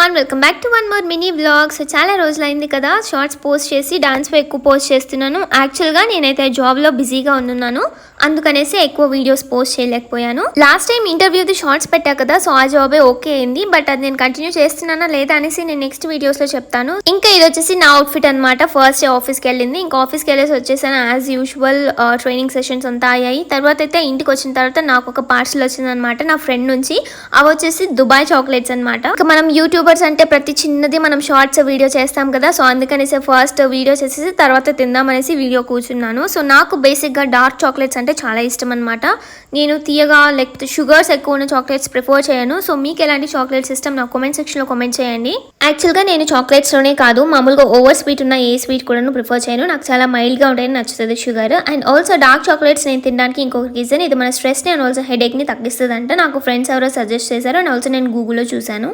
Everyone, welcome back to one more mini vlog. So చాలా రోజులైంది కదా షార్ట్స్ పోస్ట్ చేసి, డాన్స్లో ఎక్కువ పోస్ట్ చేస్తున్నాను. యాక్చువల్గా నేనైతే జాబ్లో బిజీగా ఉన్నాను, అందుకనేసి ఎక్కువ వీడియోస్ పోస్ట్ చేయలేకపోయాను. లాస్ట్ టైం ఇంటర్వ్యూది షార్ట్స్ పెట్టా కదా, సో ఆ జాబే ఓకే అయింది. బట్ అది నేను కంటిన్యూ చేస్తున్నానా లేదా అనేసి నేను నెక్స్ట్ వీడియోస్లో చెప్తాను. ఇంకా ఇది వచ్చేసి నా అవుట్ఫిట్ అనమాట. ఫస్ట్ డే ఆఫీస్కి వెళ్ళింది, ఇంకా ఆఫీస్కి వెళ్ళేసి వచ్చేసాను. యాజ్ యూజువల్ ట్రైనింగ్ సెషన్స్ అంతా అయ్యాయి. తర్వాత అయితే ఇంటికి వచ్చిన తర్వాత నాకు ఒక పార్సల్ వచ్చిందనమాట నా ఫ్రెండ్ నుంచి. అవి వచ్చేసి దుబాయ్ చాక్లెట్స్ అనమాట. ఇంకా మనం యూట్యూబర్స్ అంటే ప్రతి చిన్నది మనం షార్ట్స్ వీడియో చేస్తాం కదా, సో అందుకనేసి ఫస్ట్ వీడియో చేసేసి తర్వాత తిందామనేసి వీడియో కూర్చున్నాను. సో నాకు బేసిక్గా డార్క్ చాక్లెట్స్ అంటే చాలా ఇష్టం అనమాట. నేను తీయగా లేకపోతే షుగర్స్ ఎక్కువ ఉన్న చాక్లెట్స్ ప్రిఫర్ చేయను. సో మీకు ఎలాంటి చాక్లెట్స్ ఇష్టం నాకు కామెంట్ సెక్షన్లో కామెంట్ చేయండి. యాక్చువల్గా నేను చాక్లెట్స్లోనే కాదు, మామూలుగా ఓవర్ స్వీట్ ఉన్న ఏ స్వీట్ కూడా ప్రిఫర్ చేయను. నాకు చాలా మైల్డ్గా ఉంటాయని నచ్చుతుంది sugar. And also dark chocolates నేను తినడానికి ఇంకొక రీజన్, ఇది మన స్ట్రెస్ని అండ్ ఆల్సో హెడేక్ని తగ్గిస్తుంది అంటే నాకు ఫ్రెండ్స్ ఎవరో సజెస్ట్ చేశారు. అండ్ ఆల్సో నేను గూగుల్లో చూశాను.